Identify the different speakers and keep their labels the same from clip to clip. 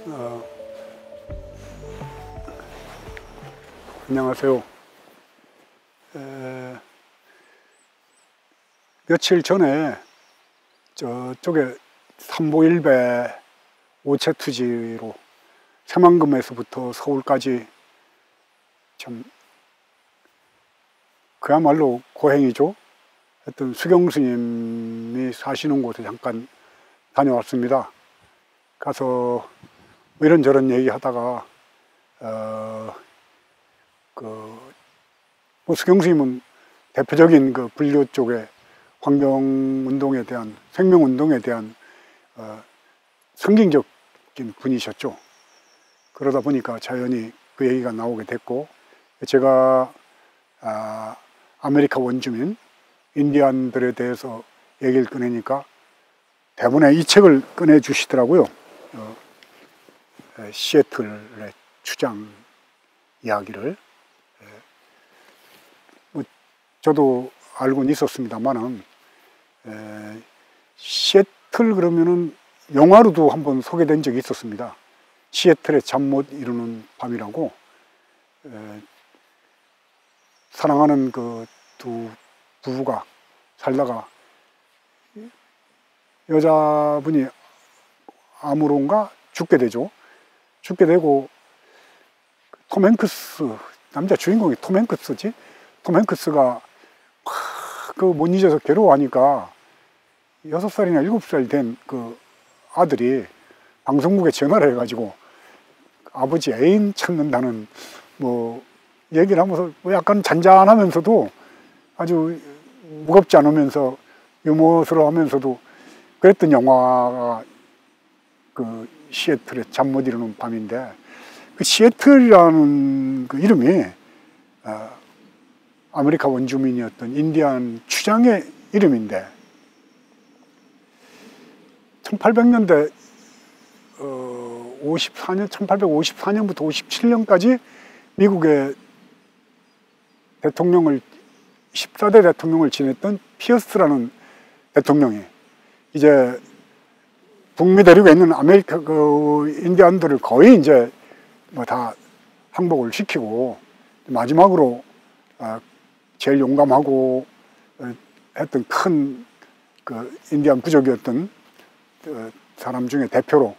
Speaker 1: 어, 안녕하세요. 며칠 전에 저쪽에 삼보일배 오채투지로 새만금에서부터 서울까지 참 그야말로 고행이죠. 하여튼 수경 스님이 사시는 곳에 잠깐 다녀왔습니다. 가서 뭐 이런저런 얘기하다가 뭐 수경 스님은 대표적인 그 불교 쪽의 환경운동에 대한, 생명운동에 대한 성경적인 분이셨죠. 그러다 보니까 자연히 그 얘기가 나오게 됐고, 제가 아메리카 원주민 인디안들에 대해서 얘기를 꺼내니까 대본에 이 책을 꺼내주시더라고요. 시애틀의 추장 이야기를. 뭐 저도 알고는 있었습니다만은, 시애틀 그러면은 영화로도 한번 소개된 적이 있었습니다. 시애틀의 잠 못 이루는 밤이라고. 사랑하는 그 두 부부가 살다가 여자분이 암으로인가 죽게 되죠. 죽게 되고 톰 행크스, 남자 주인공이 톰 행크스지? 톰 행크스가 그 못 잊어서 괴로워하니까 6살이나 7살 된 그 아들이 방송국에 전화를 해가지고 아버지 애인 찾는다는 뭐 얘기를 하면서 뭐 약간 잔잔하면서도 아주 무겁지 않으면서 유머스러워하면서도 그랬던 영화가 그 시애틀의 잠 못 이루는 밤인데, 그 시애틀이라는 그 이름이 아메리카 원주민이었던 인디안 추장의 이름인데, 1800년대 1854년부터 57년까지 미국의 대통령을 14대 대통령을 지냈던 피어스라는 대통령이 이제 북미 대륙에 있는 아메리카 그 인디안들을 거의 이제 뭐 다 항복을 시키고, 마지막으로 제일 용감하고 했던 큰 그 인디안 부족이었던 사람 중에 대표로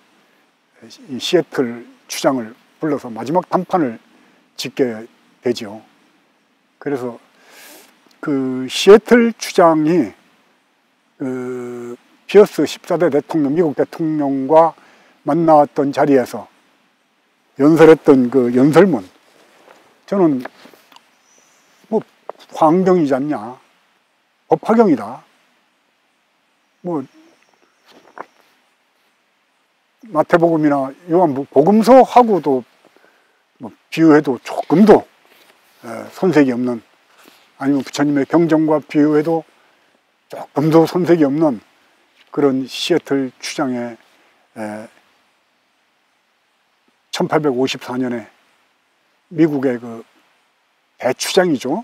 Speaker 1: 이 시애틀 추장을 불러서 마지막 단판을 짓게 되지요. 그래서 그 시애틀 추장이 그 피어스 14대 대통령, 미국 대통령과 만나왔던 자리에서 연설했던 그 연설문, 저는 뭐 환경이지 않냐, 법화경이다, 뭐 마태복음이나 요한복음서하고도 뭐 비유해도 조금도 손색이 없는, 아니면 부처님의 경전과 비유해도 조금도 손색이 없는 그런 시애틀 추장의 1854년에 미국의 그 대추장이죠.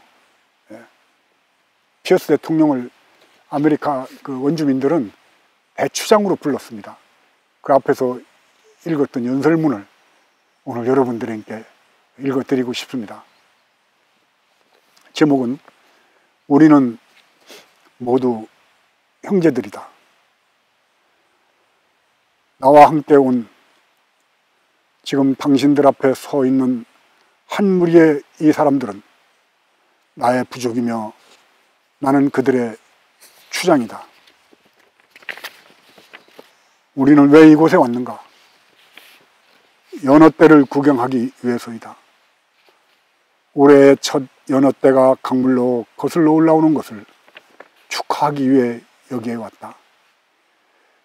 Speaker 1: 피어스 대통령을 아메리카 그 원주민들은 대추장으로 불렀습니다. 그 앞에서 읽었던 연설문을 오늘 여러분들에게 읽어드리고 싶습니다. 제목은 우리는 모두 형제들이다. 나와 함께 온 지금 당신들 앞에 서 있는 한 무리의 이 사람들은 나의 부족이며 나는 그들의 추장이다. 우리는 왜 이곳에 왔는가? 연어떼를 구경하기 위해서이다. 올해의 첫 연어떼가 강물로 거슬러 올라오는 것을 축하하기 위해 여기에 왔다.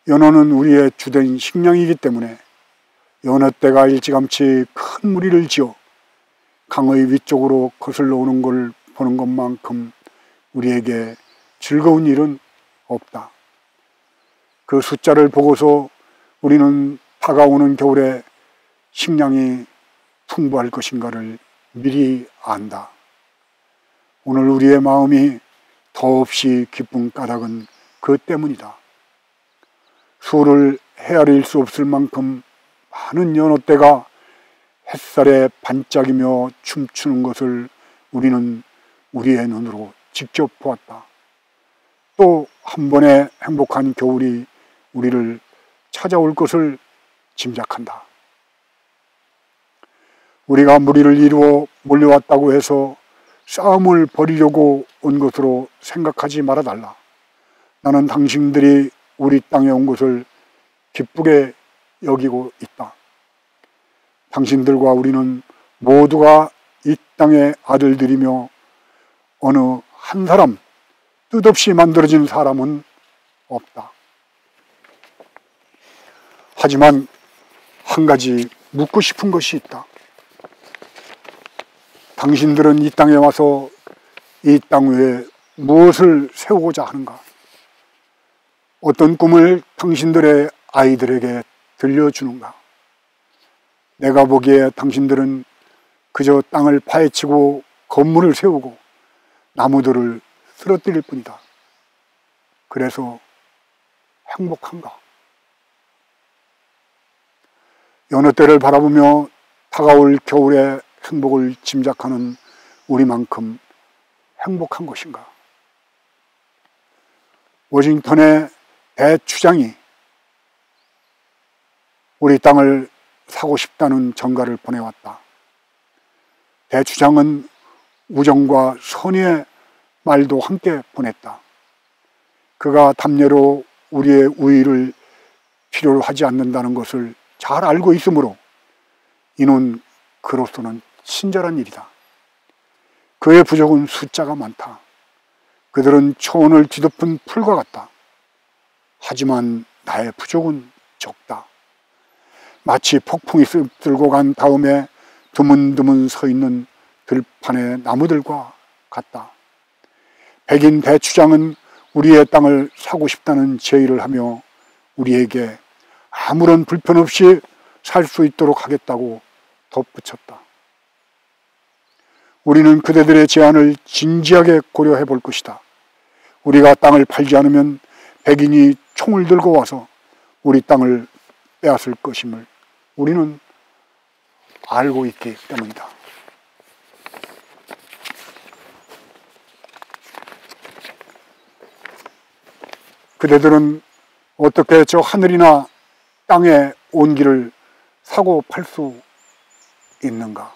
Speaker 1: 연어는 우리의 주된 식량이기 때문에 연어떼가 일찌감치 큰 무리를 지어 강의 위쪽으로 거슬러 오는 걸 보는 것만큼 우리에게 즐거운 일은 없다. 그 숫자를 보고서 우리는 다가오는 겨울에 식량이 풍부할 것인가를 미리 안다. 오늘 우리의 마음이 더없이 기쁜 까닭은 그 때문이다. 수를 헤아릴 수 없을 만큼 많은 연어떼가 햇살에 반짝이며 춤추는 것을 우리는 우리의 눈으로 직접 보았다. 또 한 번의 행복한 겨울이 우리를 찾아올 것을 짐작한다. 우리가 무리를 이루어 몰려왔다고 해서 싸움을 벌이려고 온 것으로 생각하지 말아달라. 나는 당신들이 우리 땅에 온 것을 기쁘게 여기고 있다. 당신들과 우리는 모두가 이 땅의 아들들이며 어느 한 사람, 뜻없이 만들어진 사람은 없다. 하지만 한 가지 묻고 싶은 것이 있다. 당신들은 이 땅에 와서 이 땅 위에 무엇을 세우고자 하는가? 어떤 꿈을 당신들의 아이들에게 들려주는가? 내가 보기에 당신들은 그저 땅을 파헤치고 건물을 세우고 나무들을 쓰러뜨릴 뿐이다. 그래서 행복한가? 연어떼를 바라보며 다가올 겨울의 행복을 짐작하는 우리만큼 행복한 것인가? 워싱턴의 대추장이 우리 땅을 사고 싶다는 전가를 보내왔다. 대추장은 우정과 선의의 말도 함께 보냈다. 그가 담례로 우리의 우위를 필요로 하지 않는다는 것을 잘 알고 있으므로 이는 그로서는 친절한 일이다. 그의 부족은 숫자가 많다. 그들은 초원을 뒤덮은 풀과 같다. 하지만 나의 부족은 적다. 마치 폭풍이 쓸고 간 다음에 드문드문 서 있는 들판의 나무들과 같다. 백인 대추장은 우리의 땅을 사고 싶다는 제의를 하며 우리에게 아무런 불편 없이 살 수 있도록 하겠다고 덧붙였다. 우리는 그대들의 제안을 진지하게 고려해 볼 것이다. 우리가 땅을 팔지 않으면 백인이 총을 들고 와서 우리 땅을 빼앗을 것임을 우리는 알고 있기 때문이다. 그대들은 어떻게 저 하늘이나 땅의 온기를 사고 팔 수 있는가?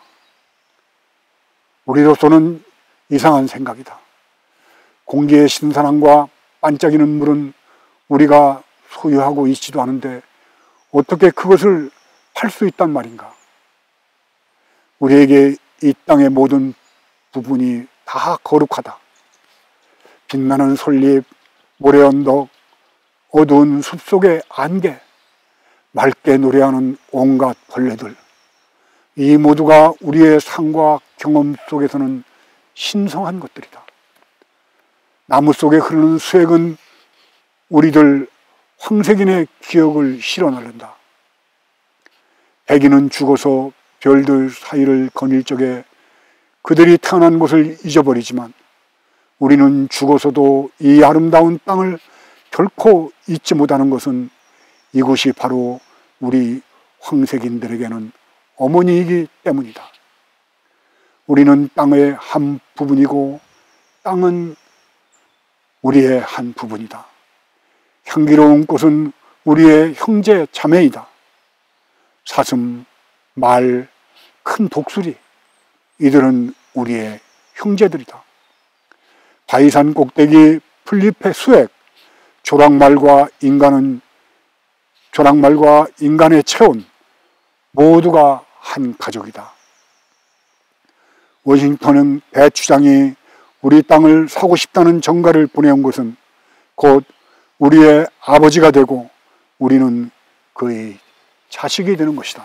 Speaker 1: 우리로서는 이상한 생각이다. 공기의 신선함과 반짝이는 물은 우리가 소유하고 있지도 않은데 어떻게 그것을 팔 수 있단 말인가? 우리에게 이 땅의 모든 부분이 다 거룩하다. 빛나는 솔잎, 모래 언덕, 어두운 숲속의 안개, 맑게 노래하는 온갖 벌레들, 이 모두가 우리의 삶과 경험 속에서는 신성한 것들이다. 나무 속에 흐르는 수액은 우리들 황색인의 기억을 실어나른다. 백인은 죽어서 별들 사이를 거닐 적에 그들이 태어난 곳을 잊어버리지만 우리는 죽어서도 이 아름다운 땅을 결코 잊지 못하는 것은 이곳이 바로 우리 황색인들에게는 어머니이기 때문이다. 우리는 땅의 한 부분이고 땅은 우리의 한 부분이다. 향기로운 꽃은 우리의 형제 자매이다. 사슴, 말, 큰 독수리, 이들은 우리의 형제들이다. 바위산 꼭대기 풀잎의 수액, 조랑말과 인간의 체온, 모두가 한 가족이다. 워싱턴은 대추장이 우리 땅을 사고 싶다는 전가를 보내온 것은 곧 우리의 아버지가 되고 우리는 그의 자식이 되는 것이다.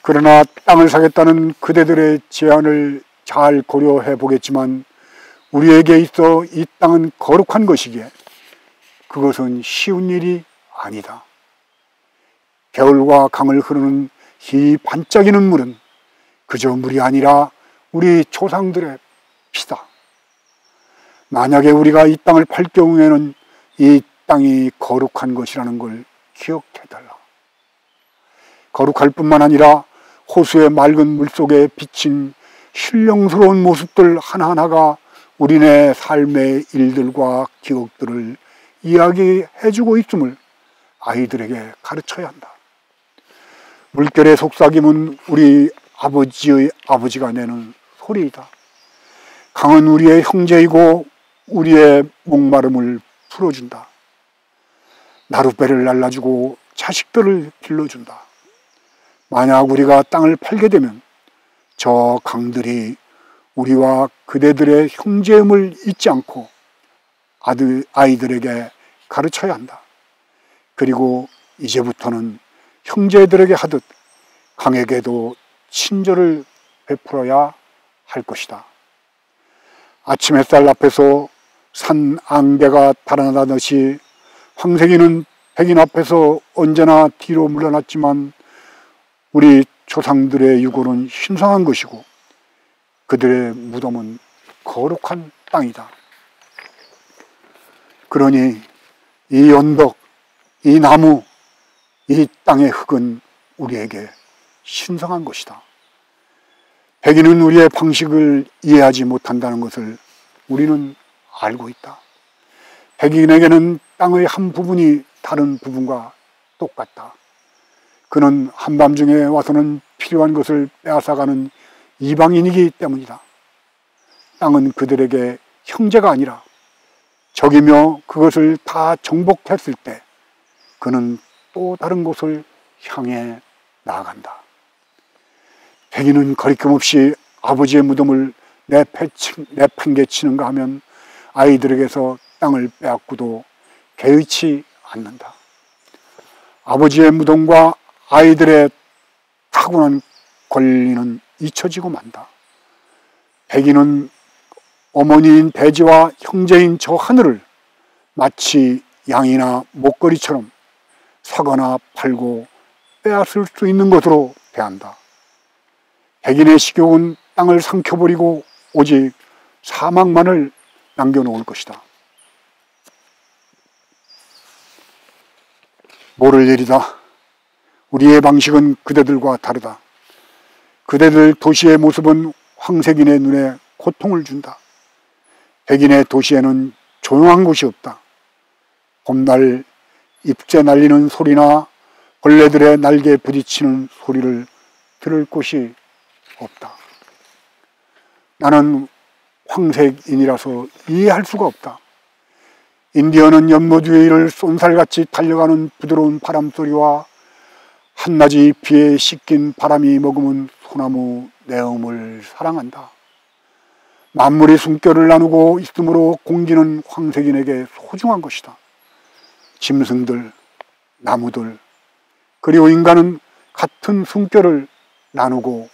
Speaker 1: 그러나 땅을 사겠다는 그대들의 제안을 잘 고려해 보겠지만 우리에게 있어 이 땅은 거룩한 것이기에 그것은 쉬운 일이 아니다. 겨울과 강을 흐르는 이 반짝이는 물은 그저 물이 아니라 우리 조상들의 피다. 만약에 우리가 이 땅을 팔 경우에는 이 땅이 거룩한 것이라는 걸 기억해달라. 거룩할 뿐만 아니라 호수의 맑은 물속에 비친 신령스러운 모습들 하나하나가 우리네 삶의 일들과 기억들을 이야기해주고 있음을 아이들에게 가르쳐야 한다. 물결의 속삭임은 우리 아버지의 아버지가 내는 소리이다. 강은 우리의 형제이고 우리의 목마름을 풀어준다. 나룻배를 날라주고 자식들을 길러준다. 만약 우리가 땅을 팔게 되면 저 강들이 우리와 그대들의 형제임을 잊지 않고 아이들에게 가르쳐야 한다. 그리고 이제부터는 형제들에게 하듯 강에게도 친절을 베풀어야 할 것이다. 아침 햇살 앞에서 산 앙대가 달아나듯이 황색이는 백인 앞에서 언제나 뒤로 물러났지만 우리 조상들의 유골은 신성한 것이고 그들의 무덤은 거룩한 땅이다. 그러니 이 언덕, 이 나무, 이 땅의 흙은 우리에게 신성한 것이다. 백인은 우리의 방식을 이해하지 못한다는 것을 우리는 알고 있다. 백인에게는 땅의 한 부분이 다른 부분과 똑같다. 그는 한밤중에 와서는 필요한 것을 빼앗아가는 이방인이기 때문이다. 땅은 그들에게 형제가 아니라 적이며 그것을 다 정복했을 때 그는 또 다른 곳을 향해 나아간다. 백인은 거리낌 없이 아버지의 무덤을 내팽개치는가 하면 아이들에게서 땅을 빼앗고도 개의치 않는다. 아버지의 무덤과 아이들의 타고난 권리는 잊혀지고 만다. 백인은 어머니인 대지와 형제인 저 하늘을 마치 양이나 목걸이처럼 사거나 팔고 빼앗을 수 있는 것으로 대한다. 백인의 식욕은 땅을 삼켜버리고 오직 사망만을 남겨놓을 것이다. 모를 일이다. 우리의 방식은 그대들과 다르다. 그대들 도시의 모습은 황색인의 눈에 고통을 준다. 백인의 도시에는 조용한 곳이 없다. 봄날 잎새 날리는 소리나 벌레들의 날개에 부딪히는 소리를 들을 곳이 없다. 나는 황색인이라서 이해할 수가 없다. 인디언은 연못 위를 쏜살같이 달려가는 부드러운 바람소리와 한낮이 비에 씻긴 바람이 머금은 소나무 내음을 사랑한다. 만물이 숨결을 나누고 있으므로 공기는 황색인에게 소중한 것이다. 짐승들, 나무들, 그리고 인간은 같은 숨결을 나누고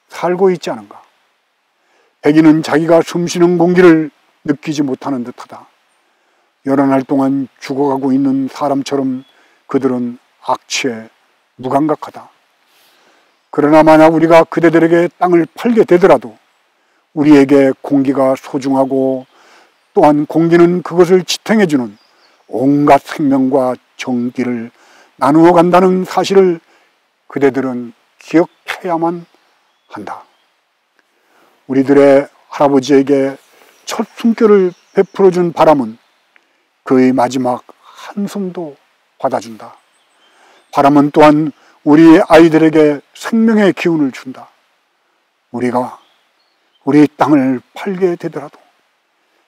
Speaker 1: 살고 있지 않은가. 백인은 자기가 숨쉬는 공기를 느끼지 못하는 듯하다. 여러 날 동안 죽어가고 있는 사람처럼 그들은 악취에 무감각하다. 그러나 만약 우리가 그대들에게 땅을 팔게 되더라도 우리에게 공기가 소중하고 또한 공기는 그것을 지탱해주는 온갖 생명과 전기를 나누어 간다는 사실을 그대들은 기억해야만 한다. 우리들의 할아버지에게 첫 숨결을 베풀어준 바람은 그의 마지막 한숨도 받아준다. 바람은 또한 우리 아이들에게 생명의 기운을 준다. 우리가 우리 땅을 팔게 되더라도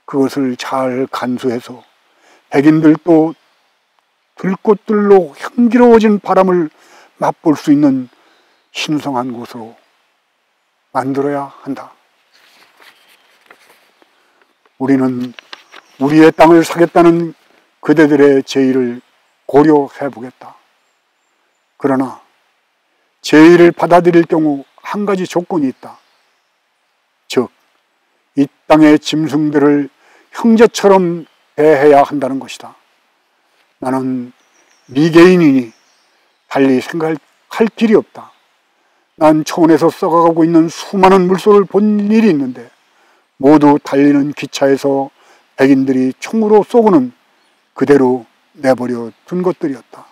Speaker 1: 그것을 잘 간수해서 백인들도 들꽃들로 향기로워진 바람을 맛볼 수 있는 신성한 곳으로 만들어야 한다. 우리는 우리의 땅을 사겠다는 그대들의 제의를 고려해 보겠다. 그러나 제의를 받아들일 경우 한 가지 조건이 있다. 즉, 이 땅의 짐승들을 형제처럼 대해야 한다는 것이다. 나는 미개인이니 달리 생각할 길이 없다. 난 초원에서 썩어가고 있는 수많은 물소를 본 일이 있는데 모두 달리는 기차에서 백인들이 총으로 쏘고는 그대로 내버려 둔 것들이었다.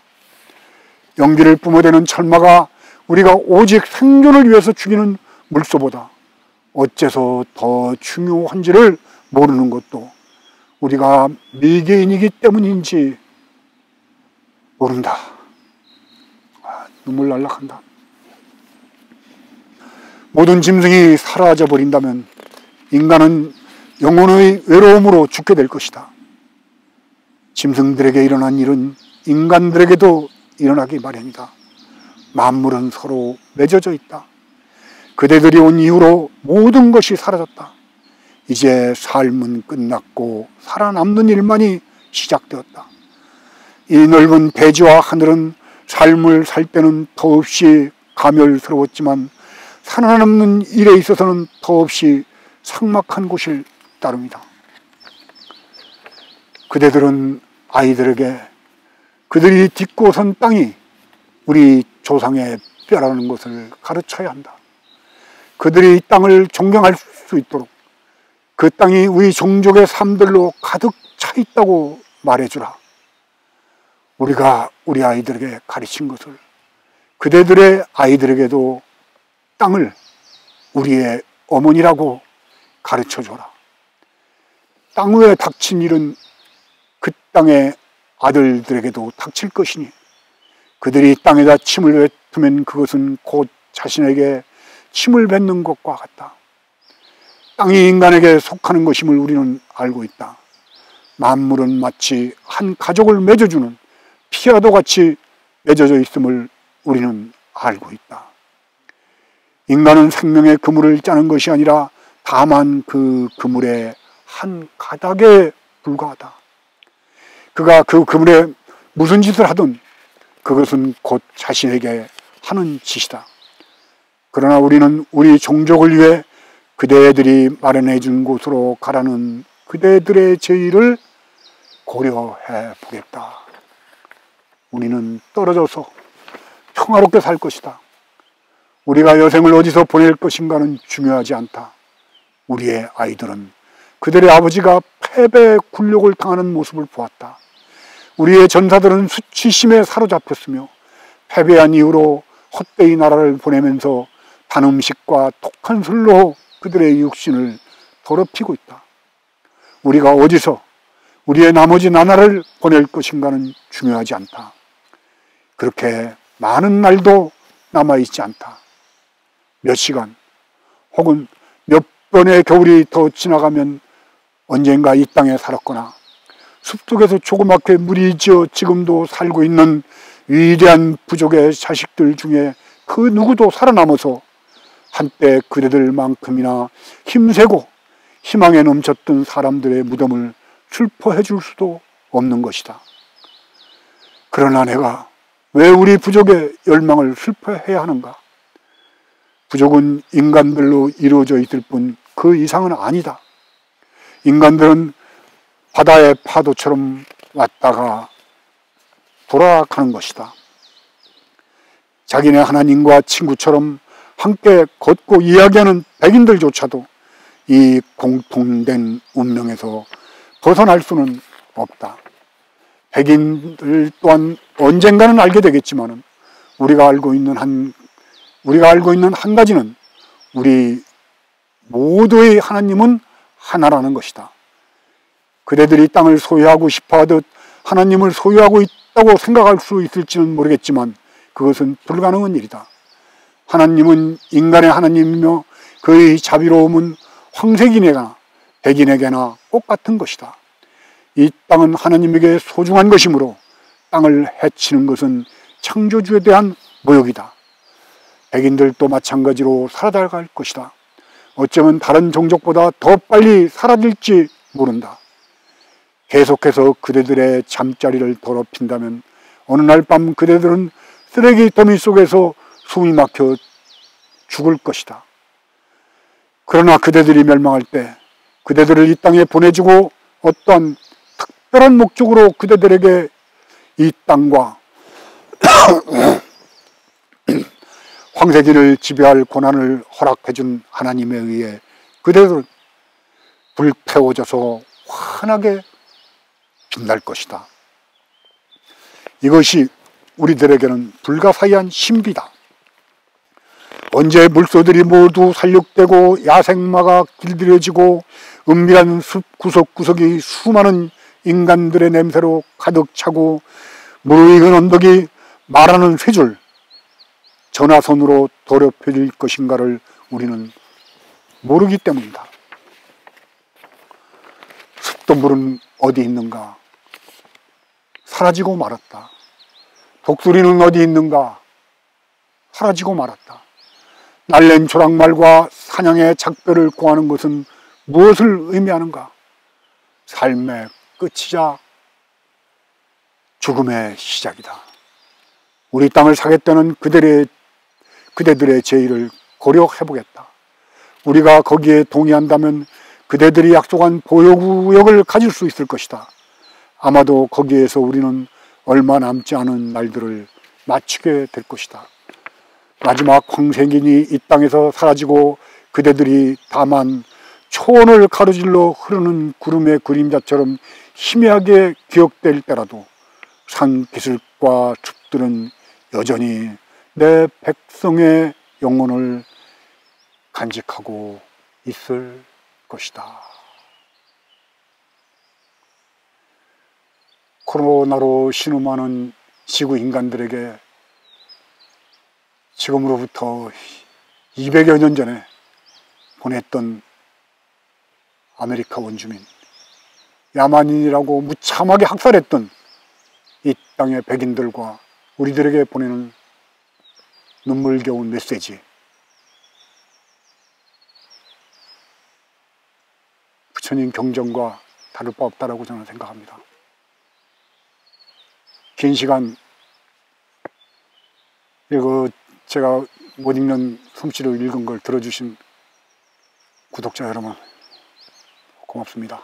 Speaker 1: 연기를 뿜어대는 철마가 우리가 오직 생존을 위해서 죽이는 물소보다 어째서 더 중요한지를 모르는 것도 우리가 미개인이기 때문인지 모른다. 눈물 날락한다. 모든 짐승이 사라져 버린다면 인간은 영혼의 외로움으로 죽게 될 것이다. 짐승들에게 일어난 일은 인간들에게도 일어나기 마련이다. 만물은 서로 맺어져 있다. 그대들이 온 이후로 모든 것이 사라졌다. 이제 삶은 끝났고 살아남는 일만이 시작되었다. 이 넓은 대지와 하늘은 삶을 살 때는 더없이 가멸스러웠지만 살아남는 일에 있어서는 더없이 삭막한 곳일 따름이다. 그대들은 아이들에게 그들이 딛고 선 땅이 우리 조상의 뼈라는 것을 가르쳐야 한다. 그들이 이 땅을 존경할 수 있도록 그 땅이 우리 종족의 삶들로 가득 차 있다고 말해주라. 우리가 우리 아이들에게 가르친 것을 그대들의 아이들에게도 땅을 우리의 어머니라고 가르쳐줘라. 땅 위에 닥친 일은 그 땅의 아들들에게도 닥칠 것이니 그들이 땅에다 침을 뱉으면 그것은 곧 자신에게 침을 뱉는 것과 같다. 땅이 인간에게 속하는 것임을 우리는 알고 있다. 만물은 마치 한 가족을 맺어주는 피라도 같이 맺어져 있음을 우리는 알고 있다. 인간은 생명의 그물을 짜는 것이 아니라 다만 그 그물의 한 가닥에 불과하다. 그가 그 그물에 무슨 짓을 하든 그것은 곧 자신에게 하는 짓이다. 그러나 우리는 우리 종족을 위해 그대들이 마련해 준 곳으로 가라는 그대들의 제의를 고려해 보겠다. 우리는 떨어져서 평화롭게 살 것이다. 우리가 여생을 어디서 보낼 것인가는 중요하지 않다. 우리의 아이들은 그들의 아버지가 패배의 굴욕을 당하는 모습을 보았다. 우리의 전사들은 수치심에 사로잡혔으며 패배한 이후로 헛되이 나라를 보내면서 단 음식과 독한 술로 그들의 육신을 더럽히고 있다. 우리가 어디서 우리의 나머지 나날을 보낼 것인가는 중요하지 않다. 그렇게 많은 날도 남아있지 않다. 몇 시간 혹은 몇 번의 겨울이 더 지나가면 언젠가 이 땅에 살았거나 숲속에서 조그맣게 무리지어 지금도 살고 있는 위대한 부족의 자식들 중에 그 누구도 살아남아서 한때 그대들만큼이나 힘세고 희망에 넘쳤던 사람들의 무덤을 슬퍼해 줄 수도 없는 것이다. 그러나 내가 왜 우리 부족의 열망을 슬퍼해야 하는가? 부족은 인간들로 이루어져 있을 뿐 그 이상은 아니다. 인간들은 바다의 파도처럼 왔다가 돌아가는 것이다. 자기네 하나님과 친구처럼 함께 걷고 이야기하는 백인들조차도 이 공통된 운명에서 벗어날 수는 없다. 백인들 또한 언젠가는 알게 되겠지만 우리가 알고 있는 한 가지는 우리 모두의 하나님은 하나라는 것이다. 그대들이 땅을 소유하고 싶어하듯 하나님을 소유하고 있다고 생각할 수 있을지는 모르겠지만 그것은 불가능한 일이다. 하나님은 인간의 하나님이며 그의 자비로움은 황색인에게나 백인에게나 똑같은 것이다. 이 땅은 하나님에게 소중한 것이므로 땅을 해치는 것은 창조주에 대한 모욕이다. 백인들도 마찬가지로 사라져갈 것이다. 어쩌면 다른 종족보다 더 빨리 사라질지 모른다. 계속해서 그대들의 잠자리를 더럽힌다면 어느 날 밤 그대들은 쓰레기 더미 속에서 숨이 막혀 죽을 것이다. 그러나 그대들이 멸망할 때 그대들을 이 땅에 보내주고 어떠한 특별한 목적으로 그대들에게 이 땅과 황새길을 지배할 권한을 허락해준 하나님에 의해 그대들은 불태워져서 환하게 빛날 것이다. 이것이 우리들에게는 불가사의한 신비다. 언제 물소들이 모두 살육되고 야생마가 길들여지고 은밀한 숲 구석구석이 수많은 인간들의 냄새로 가득 차고 무르익은 언덕이 말하는 쇠줄, 전화선으로 더럽혀질 것인가를 우리는 모르기 때문이다. 습도물은 어디 있는가? 사라지고 말았다. 독수리는 어디 있는가? 사라지고 말았다. 날랜 조랑말과 사냥의 작별을 고하는 것은 무엇을 의미하는가? 삶의 끝이자 죽음의 시작이다. 우리 땅을 사겠다는 그대들의 제의를 고려해보겠다. 우리가 거기에 동의한다면 그대들이 약속한 보호구역을 가질 수 있을 것이다. 아마도 거기에서 우리는 얼마 남지 않은 날들을 마치게 될 것이다. 마지막 황생인이 이 땅에서 사라지고 그대들이 다만 초원을 가로질러 흐르는 구름의 그림자처럼 희미하게 기억될 때라도 산기슭과 숲들은 여전히 내 백성의 영혼을 간직하고 있을 것이다. 코로나로 신음하는 지구 인간들에게 지금으로부터 200여 년 전에 보냈던 아메리카 원주민, 야만인이라고 무참하게 학살했던 이 땅의 백인들과 우리들에게 보내는 눈물겨운 메시지, 부처님 경전과 다를 바 없다라고 저는 생각합니다. 긴 시간 이거 제가 못 읽는 솜씨로 읽은 걸 들어주신 구독자 여러분 고맙습니다.